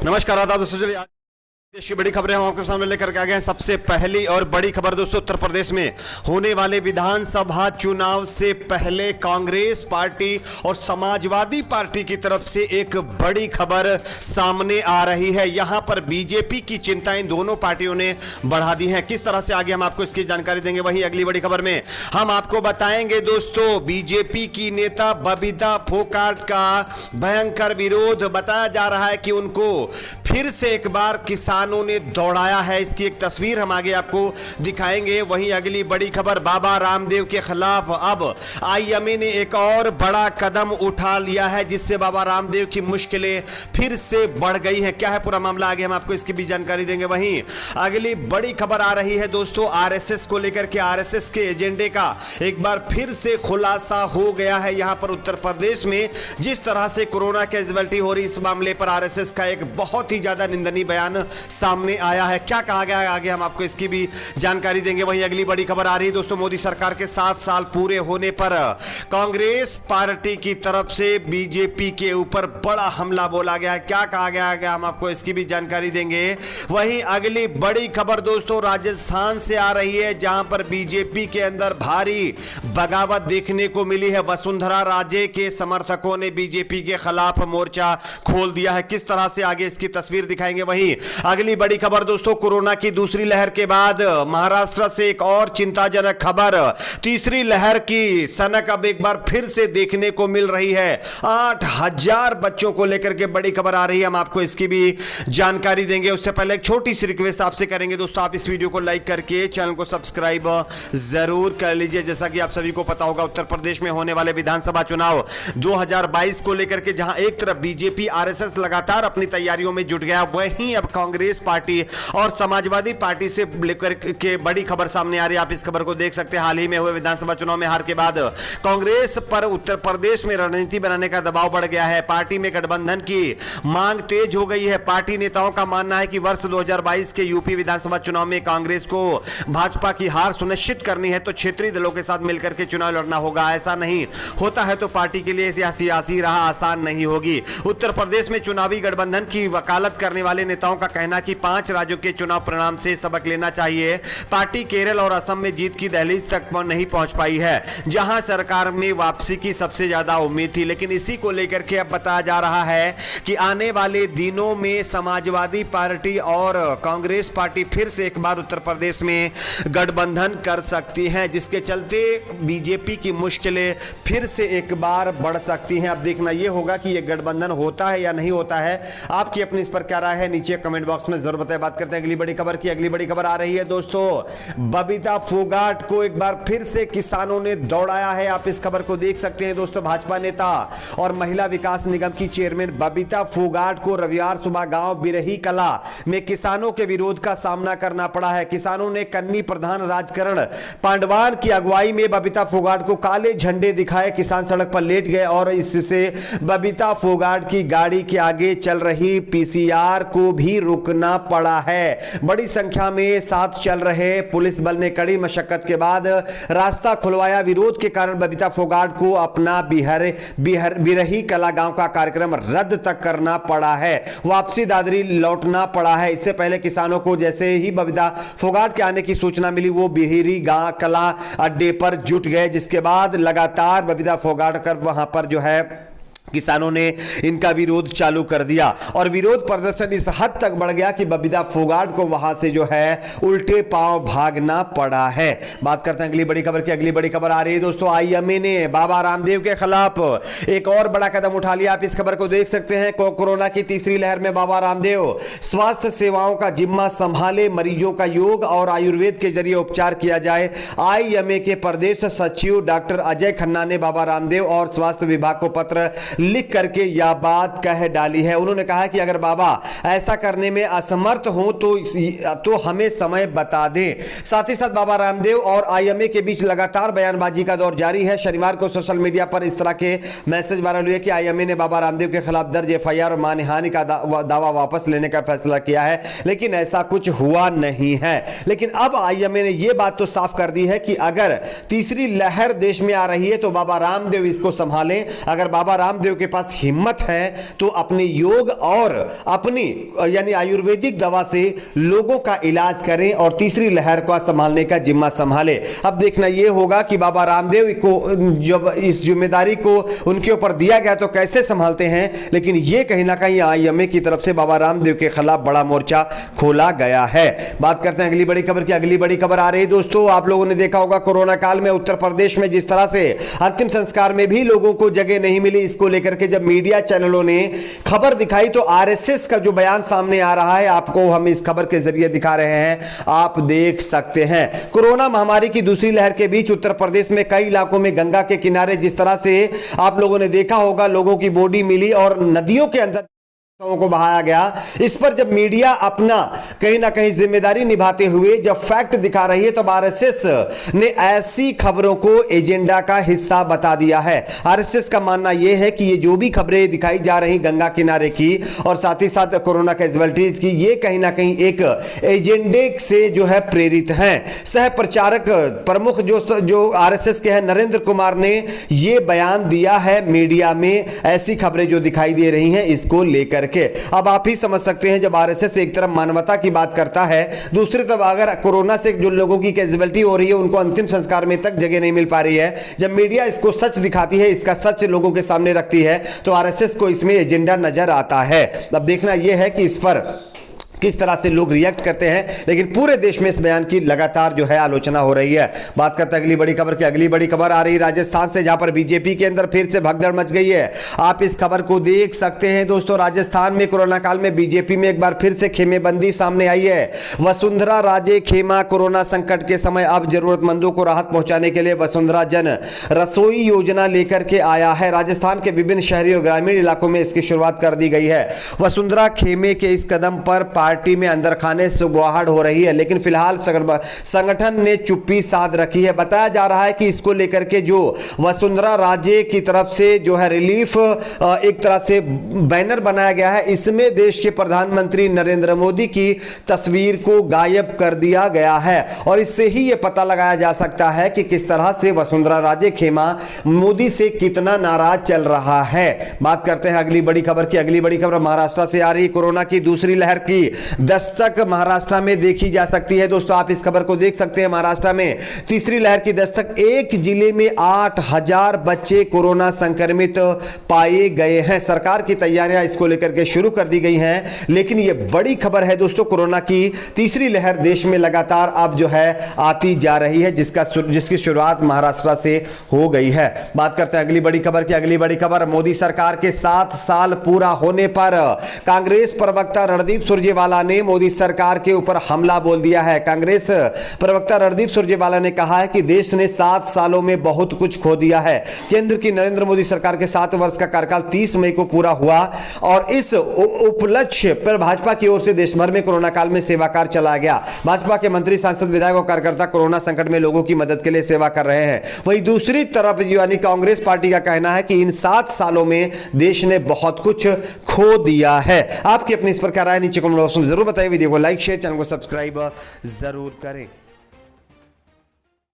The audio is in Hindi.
नमस्कार आदाब दोस्तों, चलिए आज देश की बड़ी खबरें हम आपके सामने लेकर के आ गए हैं। सबसे पहली और बड़ी खबर दोस्तों, उत्तर प्रदेश में होने वाले विधानसभा चुनाव से पहले कांग्रेस पार्टी और समाजवादी पार्टी की तरफ से एक बड़ी खबर सामने आ रही है। यहां पर बीजेपी की चिंताएं दोनों पार्टियों ने बढ़ा दी हैं। किस तरह से आगे हम आपको इसकी जानकारी देंगे। वहीं अगली बड़ी खबर में हम आपको बताएंगे दोस्तों, बीजेपी की नेता बबीता फोगाट का भयंकर विरोध बताया जा रहा है कि उनको फिर से एक बार किसानों ने दौड़ाया है। इसकी एक तस्वीर हम आगे आपको दिखाएंगे। वहीं अगली बड़ी खबर, बाबा रामदेव के खिलाफ अब आईएमए ने एक और बड़ा कदम उठा लिया है, जिससे बाबा रामदेव की मुश्किलें फिर से बढ़ गई हैं। क्या है पूरा मामला, आगे हम आपको इसकी भी जानकारी देंगे। वहीं अगली बड़ी खबर आ रही है दोस्तों, आरएसएस को लेकर के आरएसएस के एजेंडे का एक बार फिर से खुलासा हो गया है। यहां पर उत्तर प्रदेश में जिस तरह से कोरोना कैजुअलिटी हो रही, इस मामले पर आरएसएस का एक बहुत ही ज्यादा निंदनीय बयान सामने आया है। क्या कहा गया है, आगे हम आपको इसकी भी जानकारी देंगे। वहीं अगली बड़ी खबर आ रही है दोस्तों, मोदी सरकार के 7 साल पूरे होने पर कांग्रेस पार्टी की तरफ से बीजेपी के ऊपर बड़ा हमला बोला गया है। क्या कहा गया है, हम आपको इसकी भी जानकारी देंगे। वहीं अगली बड़ी खबर दोस्तों, राजस्थान से आ रही है, जहां पर बीजेपी के अंदर भारी बगावत देखने को मिली है। वसुंधरा राजे के समर्थकों ने बीजेपी के खिलाफ मोर्चा खोल दिया है। किस तरह से, आगे इसकी तस्वीर दिखाएंगे। वहीं अगली बड़ी खबर दोस्तों, कोरोना की दूसरी लहर के बाद महाराष्ट्र से एक और चिंताजनक खबर, तीसरी लहर की सनक अब एक बार फिर से देखने को मिल रही है। 8000 बच्चों को लेकर के बड़ी खबर आ रही है, हम आपको इसकी भी जानकारी देंगे। उससे पहले एक छोटी सी रिक्वेस्ट आपसे करेंगे दोस्तों, आप इस वीडियो को लाइक करके चैनल को सब्सक्राइब जरूर कर लीजिए। जैसा कि आप सभी को पता होगा, उत्तर प्रदेश में होने वाले विधानसभा चुनाव 2022 को लेकर के जहां एक तरफ बीजेपी आरएसएस लगातार अपनी तैयारियों में जुट गया, वहीं अब कांग्रेस पार्टी और समाजवादी पार्टी से लेकर के बड़ी खबर सामने आ रही है। आप इस खबर को देख सकते हैं। हाल ही में हुए विधानसभा चुनाव में हार के बाद कांग्रेस पर उत्तर प्रदेश में रणनीति बनाने का दबाव बढ़ गया है। पार्टी में गठबंधन की मांग तेज हो गई है। पार्टी नेताओं का मानना है कि वर्ष 2022 के यूपी विधानसभा चुनाव में कांग्रेस को भाजपा की हार सुनिश्चित करनी है तो क्षेत्रीय दलों के साथ मिलकर के चुनाव लड़ना होगा। ऐसा नहीं होता है तो पार्टी के लिए सियासी राह आसान नहीं होगी। उत्तर प्रदेश में चुनावी गठबंधन की वकालत करने वाले नेताओं का कहना कि 5 राज्यों के चुनाव परिणाम से सबक लेना चाहिए। पार्टी केरल और असम में जीत की दहलीज तक नहीं पहुंच पाई है, जहां सरकार में वापसी की सबसे ज्यादा उम्मीद थी। लेकिन इसी को लेकर के अब बताया जा रहा है कि आने वाले दिनों में समाजवादी पार्टी और कांग्रेस पार्टी फिर से एक बार उत्तर प्रदेश में गठबंधन कर सकती हैं, जिसके चलते बीजेपी की मुश्किलें फिर से एक बार बढ़ सकती हैं। अब देखना यह होगा कि यह गठबंधन होता है या नहीं होता है। आपकी अपनी इस पर क्या राय है, नीचे कमेंट बॉक्स में जरूर बताएं। बात करते हैं अगली बड़ी खबर की। अगली बड़ी खबर आ रही है दोस्तों, बबीता फोगाट को एक बार फिर से किसानों ने दौड़ाया है। आप इस खबर को देख सकते हैं दोस्तों। भाजपा नेता और महिला विकास निगम की चेयरमैन बबीता फोगाट को रविवार सुबह गांव बिरही कला में किसानों के विरोध का सामना करना पड़ा है। किसानों ने कन्नी प्रधान राजकरण पांडवान की अगुवाई में बबीता फोगाट को काले झंडे दिखाए। किसान सड़क पर लेट गए और इससे बबीता फोगाट की गाड़ी के आगे चल रही पीसीआर को भी रुकना पड़ा है। बड़ी संख्या में साथ चल रहे पुलिस बल ने कड़ी मशक्कत के बाद रास्ता खुलवाया। विरोध के कारण बबीता फोगाट को अपना बिरही कला गांव का कार्यक्रम रद्द तक करना पड़ा है। वापसी दादरी लौटना पड़ा है। इससे पहले किसानों को जैसे ही बबीता फोगाट के आने की सूचना मिली, वो बिरही गांव कला अड्डे पर जुट गए, जिसके बाद लगातार बबीता फोगाट कर वहां पर जो है किसानों ने इनका विरोध चालू कर दिया और विरोध प्रदर्शन इस हद तक बढ़ गया कि बबीता फोगाट को वहां से जो है उल्टे पांव भागना पड़ा है। बात करते हैं अगली बड़ी खबर की। अगली बड़ी खबर आ रही है दोस्तों, आईएमए ने बाबा रामदेव के खिलाफ एक और बड़ा कदम उठा लिया। आप इस खबर को देख सकते हैं। कोरोना की तीसरी लहर में बाबा रामदेव स्वास्थ्य सेवाओं का जिम्मा संभाले, मरीजों का योग और आयुर्वेद के जरिए उपचार किया जाए। आईएमए के प्रदेश सचिव डॉक्टर अजय खन्ना ने बाबा रामदेव और स्वास्थ्य विभाग को पत्र लिख करके यह बात कह डाली है। उन्होंने कहा कि अगर बाबा ऐसा करने में असमर्थ हो तो हमें समय बता दें। साथ ही साथ बाबा रामदेव और आईएमए के बीच लगातार बयानबाजी का दौर जारी है। शनिवार को सोशल मीडिया पर इस तरह के मैसेज वायरल हुए कि आईएमए ने बाबा रामदेव के खिलाफ दर्ज एफआईआर और मानहानि का दावा वापस लेने का फैसला किया है, लेकिन ऐसा कुछ हुआ नहीं है। लेकिन अब आईएमए ने यह बात तो साफ कर दी है कि अगर तीसरी लहर देश में आ रही है तो बाबा रामदेव इसको संभालें। अगर बाबा रामदेव रामदेव के पास हिम्मत है तो अपने योग और अपनी यानी आयुर्वेदिक दवा से लोगों का इलाज करें और तीसरी लहर को संभालने का जिम्मा संभाले। अब देखना यह होगा कि बाबा रामदेव को जब इस जिम्मेदारी को उनके ऊपर दिया गया तो कैसे संभालते हैं, लेकिन यह कहीं ना कहीं आईएमए की तरफ से बाबा रामदेव के खिलाफ बड़ा मोर्चा खोला गया है। बात करते हैं अगली बड़ी खबर की। अगली बड़ी खबर आ रही है दोस्तों, आप लोगों ने देखा होगा कोरोना काल में उत्तर प्रदेश में जिस तरह से अंतिम संस्कार में भी लोगों को जगह नहीं मिली, इसको लेकर के जब मीडिया चैनलों ने खबर दिखाई तो आरएसएस का जो बयान सामने आ रहा है आपको हम इस खबर के जरिए दिखा रहे हैं, आप देख सकते हैं। कोरोना महामारी की दूसरी लहर के बीच उत्तर प्रदेश में कई इलाकों में गंगा के किनारे जिस तरह से आप लोगों ने देखा होगा लोगों की बॉडी मिली और नदियों के अंदर को बहाया गया, इस पर जब मीडिया अपना कहीं ना कहीं जिम्मेदारी निभाते हुए जब फैक्ट दिखा रही है तो आरएसएस ने ऐसी खबरों को एजेंडा का हिस्सा बता दिया है। आरएसएस का मानना यह है कि ये जो भी खबरें दिखाई जा रही गंगा किनारे की और साथ ही साथ कोरोना कैजुअल्टीज की, ये कहीं ना कहीं एक एजेंडे से जो है प्रेरित हैं। सह प्रचारक प्रमुख जो आरएसएस के हैं नरेंद्र कुमार ने यह बयान दिया है मीडिया में ऐसी खबरें जो दिखाई दे रही हैं इसको लेकर के। अब आप ही समझ सकते हैं जब आरएसएस एक तरफ मानवता की बात करता है, दूसरी तरफ अगर कोरोना से जो लोगों की कैजुअल्टी हो रही है उनको अंतिम संस्कार में तक जगह नहीं मिल पा रही है, जब मीडिया इसको सच दिखाती है, इसका सच लोगों के सामने रखती है तो आरएसएस को इसमें एजेंडा नजर आता है। अब देखना यह है कि इस पर किस तरह से लोग रिएक्ट करते हैं, लेकिन पूरे देश में इस बयान की लगातार जो है आलोचना हो रही है। बात करते हैं अगली बड़ी खबर की। अगली बड़ी खबर आ रही है राजस्थान से, जहां पर बीजेपी के अंदर फिर से भगदड़ मच गई है। आप इस खबर को देख सकते हैं दोस्तों, राजस्थान में कोरोना काल में बीजेपी में एक बार फिर से खेमेबंदी सामने आई है। वसुंधरा राजे खेमा कोरोना संकट के समय अब जरूरतमंदों को राहत पहुंचाने के लिए वसुंधरा जन रसोई योजना लेकर के आया है। राजस्थान के विभिन्न शहरी और ग्रामीण इलाकों में इसकी शुरुआत कर दी गई है। वसुंधरा खेमे के इस कदम पर पार्टी में अंदर खाने से गुहाड़ हो रही है, लेकिन फिलहाल संगठन ने चुप्पी साध रखी है। बताया जा रहा है कि इसको लेकर के जो वसुंधरा राजे की तरफ से जो है रिलीफ एक तरह से बैनर बनाया गया है, इसमें देश के प्रधानमंत्री नरेंद्र मोदी की तस्वीर को गायब कर दिया गया है और इससे ही यह पता लगाया जा सकता है कि किस तरह से वसुंधरा राजे खेमा मोदी से कितना नाराज चल रहा है। बात करते हैं अगली बड़ी खबर की। अगली बड़ी खबर महाराष्ट्र से आ रही, कोरोना की दूसरी लहर की दस्तक महाराष्ट्र में देखी जा सकती है। दोस्तों आप इस खबर को देख सकते हैं, महाराष्ट्र में तीसरी लहर की दस्तक, एक जिले में 8000 बच्चे कोरोना संक्रमित पाए गए हैं। सरकार की तैयारियां इसको लेकर के शुरू कर दी गई हैं, लेकिन यह बड़ी खबर है दोस्तों, कोरोना की तीसरी लहर देश में लगातार अब जो है आती जा रही है, जिसकी शुरुआत महाराष्ट्र से हो गई है। बात करते हैं अगली बड़ी खबर की। अगली बड़ी खबर, मोदी सरकार के 7 साल पूरा होने पर कांग्रेस प्रवक्ता रणदीप सुरजेवाला ने मोदी सरकार के ऊपर हमला बोल दिया है। कांग्रेस प्रवक्ता रणदीप सुरजेवाला ने कहा है कि देश ने 7 सालों में बहुत कुछ खो दिया है। केंद्र की नरेंद्र मोदी सरकार के 7 वर्ष का कार्यकाल 30 मई को पूरा हुआ और इस उपलक्ष्य पर भाजपा की ओर से देश भर में कोरोना काल में सेवा कार्य चलाया गया। भाजपा के मंत्री, सांसद, विधायक और कार्यकर्ता कोरोना संकट में लोगों की मदद के लिए सेवा कर रहे हैं। वहीं दूसरी तरफ यानी कांग्रेस पार्टी का कहना है कि इन 7 सालों में देश ने बहुत कुछ खो दिया है। आपकी अपनी इस पर क्या राय नीचे कमेंट बॉक्स में जरूर बताइए। वीडियो को लाइक, शेयर, चैनल को सब्सक्राइब जरूर करें।